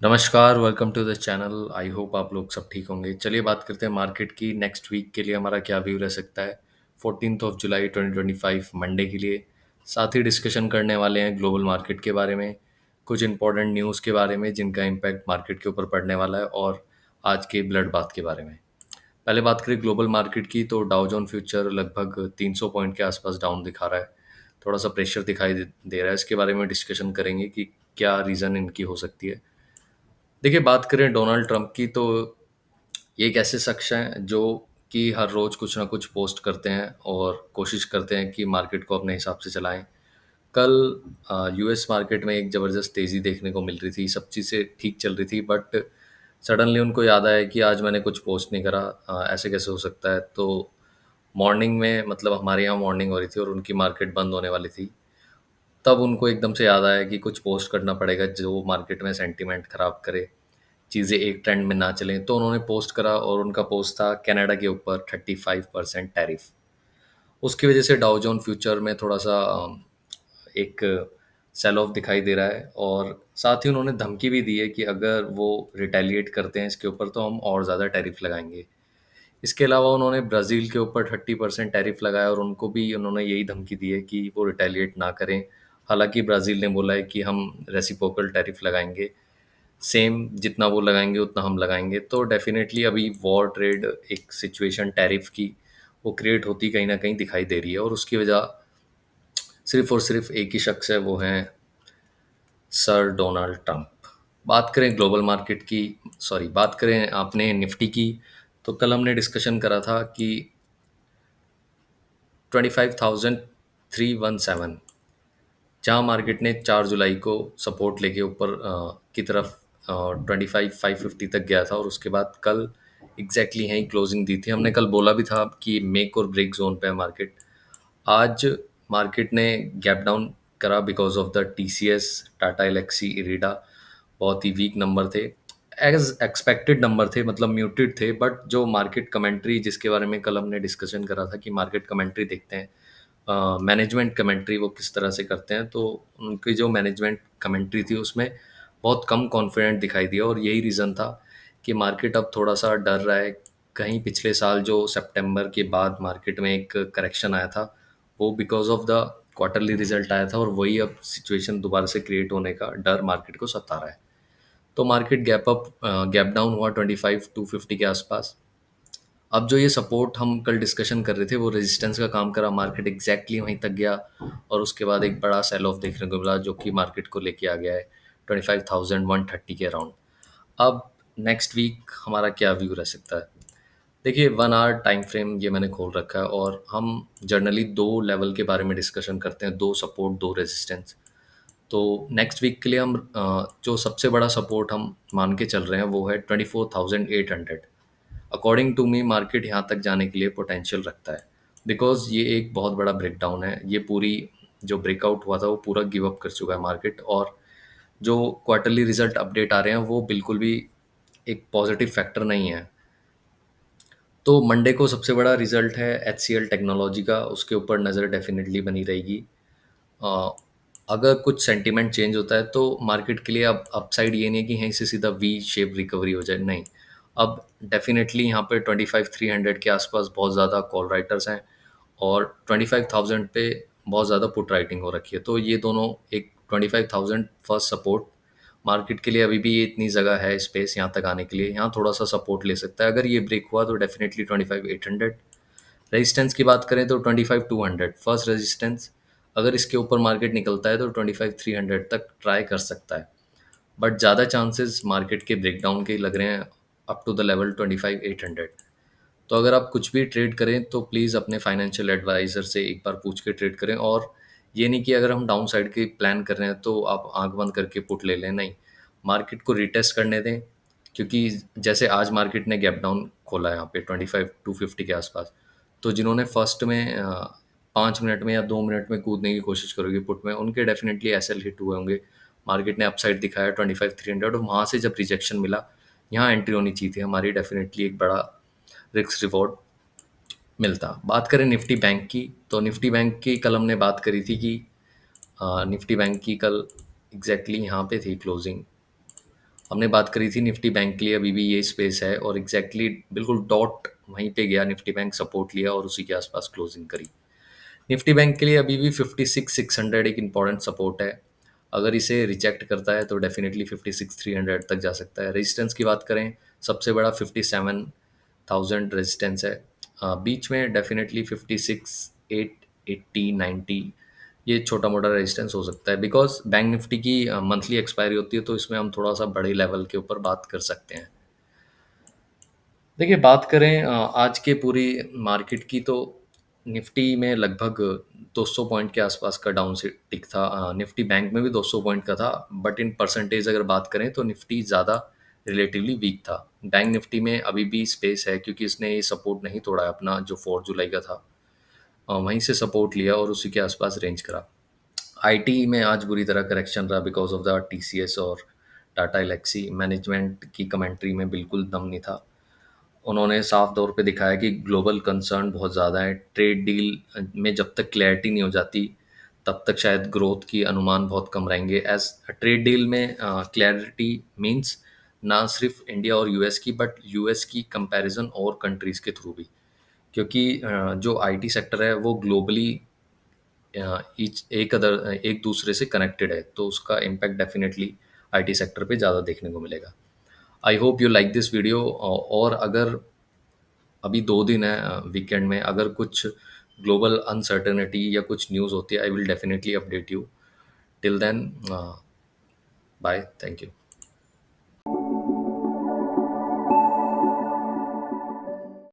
नमस्कार, welcome to the channel. I hope आप लोग सब ठीक होंगे। चलिए बात करते हैं मार्केट की। नेक्स्ट वीक के लिए हमारा क्या व्यू रह सकता है 14th ऑफ जुलाई 2025 मंडे के लिए। साथ ही डिस्कशन करने वाले हैं ग्लोबल मार्केट के बारे में, कुछ इंपॉर्टेंट न्यूज़ के बारे में जिनका इम्पैक्ट मार्केट के ऊपर पड़ने वाला है, और आज के ब्लड बाथ के बारे में। पहले बात करें ग्लोबल मार्केट की, तो डाउ जोन फ्यूचर लगभग 300 पॉइंट के आसपास डाउन दिखा रहा है। थोड़ा सा प्रेशर दिखाई दे रहा है। इसके बारे में डिस्कशन करेंगे कि क्या रीज़न इनकी हो सकती है। देखिए, बात करें डोनाल्ड ट्रंप की, तो ये एक ऐसे शख्स हैं जो कि हर रोज़ कुछ ना कुछ पोस्ट करते हैं और कोशिश करते हैं कि मार्केट को अपने हिसाब से चलाएं। कल यूएस मार्केट में एक ज़बरदस्त तेज़ी देखने को मिल रही थी, सब चीज़ें ठीक चल रही थी, बट सडनली उनको याद आया कि आज मैंने कुछ पोस्ट नहीं करा। ऐसे कैसे हो सकता है। तो मॉर्निंग में, मतलब हमारे यहाँ मॉर्निंग हो रही थी और उनकी मार्केट बंद होने वाली थी, तब उनको एकदम से याद आया कि कुछ पोस्ट करना पड़ेगा जो मार्केट में सेंटीमेंट खराब करे, चीज़ें एक ट्रेंड में ना चलें। तो उन्होंने पोस्ट करा और उनका पोस्ट था कनाडा के ऊपर 35% टैरिफ। उसकी वजह से डाउ जोन फ्यूचर में थोड़ा सा एक सेल ऑफ दिखाई दे रहा है, और साथ ही उन्होंने धमकी भी दी है कि अगर वो रिटेलिएट करते हैं इसके ऊपर तो हम और ज़्यादा टैरिफ लगाएंगे। इसके अलावा उन्होंने ब्राज़ील के ऊपर 30% टैरिफ लगाया और उनको भी उन्होंने यही धमकी दी है कि वो रिटेलिएट ना करें। हालांकि ब्राज़ील ने बोला है कि हम रेसिप्रोकल टैरिफ लगाएंगे, सेम जितना वो लगाएंगे उतना हम लगाएंगे। तो डेफिनेटली अभी वॉर ट्रेड एक सिचुएशन टैरिफ की वो क्रिएट होती कहीं ना कहीं दिखाई दे रही है, और उसकी वजह सिर्फ और सिर्फ एक ही शख्स है, वो हैं सर डोनाल्ड ट्रंप। बात करें ग्लोबल मार्केट की, सॉरी, बात करें आपने निफ्टी की, तो कल हमने डिस्कशन करा था कि 25,317, जहां मार्केट ने 4 जुलाई को सपोर्ट लेके ऊपर की तरफ 25,550 तक गया था, और उसके बाद कल एग्जैक्टली यहीं क्लोजिंग दी थी। हमने कल बोला भी था कि मेक और ब्रेक जोन पे है मार्केट। आज मार्केट ने गैप डाउन करा because of the TCS, Tata Elxsi, IREDA बहुत ही वीक नंबर थे, एज एक्सपेक्टेड नंबर थे, मतलब म्यूटेड थे। बट जो मार्केट कमेंट्री जिसके बारे में कल हमने डिस्कशन करा था कि मार्केट कमेंट्री देखते हैं, मैनेजमेंट कमेंट्री वो किस तरह से करते हैं, तो उनकी जो मैनेजमेंट कमेंट्री थी उसमें बहुत कम कॉन्फिडेंट दिखाई दिया, और यही रीज़न था कि मार्केट अब थोड़ा सा डर रहा है। कहीं पिछले साल जो सितंबर के बाद मार्केट में एक करेक्शन आया था, वो because of the quarterly result आया था, और वही अब सिचुएशन दोबारा से क्रिएट होने का डर मार्केट को सता रहा है। तो मार्केट गैप डाउन हुआ 25,250 के आसपास। अब जो ये सपोर्ट हम कल डिस्कशन कर रहे थे वो रेजिस्टेंस का काम करा, मार्केट एग्जैक्टली वहीं तक गया, और उसके बाद एक बड़ा सेल ऑफ देखने को मिला जो कि मार्केट को लेके आ गया है 25,130 के अराउंड। अब नेक्स्ट वीक हमारा क्या व्यू रह सकता है। देखिए, 1 आवर टाइम फ्रेम ये मैंने खोल रखा है, और हम जनरली दो लेवल के बारे में डिस्कशन करते हैं, दो सपोर्ट दो रेजिस्टेंस। तो नेक्स्ट वीक के लिए हम जो सबसे बड़ा सपोर्ट हम मान के चल रहे हैं वो है 24,800। अकॉर्डिंग टू मी मार्केट यहाँ तक जाने के लिए पोटेंशियल रखता है, बिकॉज ये एक बहुत बड़ा ब्रेकडाउन है। ये पूरी जो ब्रेकआउट हुआ था वो पूरा गिव अप कर चुका है मार्केट, और जो क्वार्टरली रिजल्ट अपडेट आ रहे हैं वो बिल्कुल भी एक पॉजिटिव फैक्टर नहीं है। तो मंडे को सबसे बड़ा रिजल्ट है HCL टेक्नोलॉजी का, उसके ऊपर नज़र डेफिनेटली बनी रहेगी। अ, अगर कुछ सेंटीमेंट चेंज होता है तो मार्केट के लिए अब अपसाइड ये नहीं है कि यहीं से सीधा वी शेप रिकवरी हो जाए, नहीं। अब डेफिनेटली यहाँ पे 25,300 के आसपास बहुत ज़्यादा कॉल राइटर्स हैं, और 25,000 पे बहुत ज़्यादा पुट राइटिंग हो रखी है। तो ये दोनों एक 25,000 फर्स्ट सपोर्ट, मार्केट के लिए अभी भी ये इतनी जगह है स्पेस यहाँ तक आने के लिए, यहाँ थोड़ा सा सपोर्ट ले सकता है। अगर ये ब्रेक हुआ तो डेफिनेटली 25,800। रेजिस्टेंस की बात करें तो 25,200 फर्स्ट रेजिस्टेंस। अगर इसके ऊपर मार्केट निकलता है तो 25,300 तक ट्राई कर सकता है, बट ज़्यादा चांसेस मार्केट के ब्रेकडाउन के लग रहे हैं अप टू द लेवल 25,800। तो अगर आप कुछ भी ट्रेड करें तो प्लीज़ अपने फाइनेंशियल एडवाइज़र से एक बार पूछ के ट्रेड करें, और ये नहीं कि अगर हम डाउन साइड की प्लान कर रहे हैं तो आप आंख बंद करके पुट ले लें, नहीं। मार्केट को रिटेस्ट करने दें, क्योंकि जैसे आज मार्केट ने गैप डाउन खोला है यहाँ पे 25,250 के आसपास, तो जिन्होंने फर्स्ट में 5 मिनट में या 2 मिनट में कूदने की कोशिश करोगे पुट में, उनके डेफिनेटली एसएल हिट हुए होंगे। मार्केट ने अपसाइड दिखाया 25,300, और वहाँ से जब रिजेक्शन मिला, यहाँ एंट्री होनी चाहिए थी हमारी, डेफिनेटली एक बड़ा रिस्क रिवॉर्ड मिलता। बात करें निफ्टी बैंक की, तो निफ्टी बैंक की कल हमने बात करी थी कि निफ्टी बैंक की कल एग्जैक्टली यहाँ पे थी क्लोजिंग, हमने बात करी थी निफ्टी बैंक के लिए, अभी भी ये स्पेस है और एग्जैक्टली बिल्कुल डॉट वहीं पे गया, निफ्टी बैंक सपोर्ट लिया और उसी के आसपास क्लोजिंग करी। निफ्टी बैंक के लिए अभी भी 56,600 एक इम्पॉर्टेंट सपोर्ट है। अगर इसे रिजेक्ट करता है तो डेफिनेटली 56,300 तक जा सकता है। रेजिस्टेंस की बात करें, सबसे बड़ा 57,000 रेजिस्टेंस है। बीच में डेफिनेटली 56,880, 90 ये छोटा मोटा रेजिस्टेंस हो सकता है, बिकॉज बैंक निफ्टी की मंथली एक्सपायरी होती है, तो इसमें हम थोड़ा सा बड़े लेवल के ऊपर बात कर सकते हैं। देखिए, बात करें आज के पूरी मार्केट की, तो निफ्टी में लगभग 200 पॉइंट के आसपास का डाउन से टिक था। निफ्टी बैंक में भी 200 पॉइंट का था, बट इन परसेंटेज अगर बात करें तो निफ्टी ज़्यादा रिलेटिवली वीक था। बैंक निफ्टी में अभी भी स्पेस है, क्योंकि इसने ये सपोर्ट नहीं तोड़ा है अपना, जो 4 जुलाई का था। वहीं से सपोर्ट लिया और उसी के आसपास रेंज करा। आईटी में आज बुरी तरह करेक्शन रहा बिकॉज ऑफ द टीसीएस और टाटा एलेक्सी। मैनेजमेंट की कमेंट्री में बिल्कुल दम नहीं था। उन्होंने साफ तौर पे दिखाया कि ग्लोबल कंसर्न बहुत ज़्यादा है। ट्रेड डील में जब तक क्लैरिटी नहीं हो जाती, तब तक शायद ग्रोथ की अनुमान बहुत कम रहेंगे। एज ट्रेड डील में क्लैरिटी मींस ना सिर्फ इंडिया और यूएस की, बट यूएस की कंपैरिजन और कंट्रीज़ के थ्रू भी, क्योंकि जो आईटी सेक्टर है वो ग्लोबली एक दूसरे से कनेक्टेड है, तो उसका इम्पैक्ट डेफिनेटली आईटी सेक्टर पे ज़्यादा देखने को मिलेगा। I hope you like this video. और अगर अभी 2 दिन है वीकेंड में, अगर कुछ ग्लोबल अनसर्टेनिटी या कुछ न्यूज़ होती है, I will definitely update you. Till then, bye, thank you.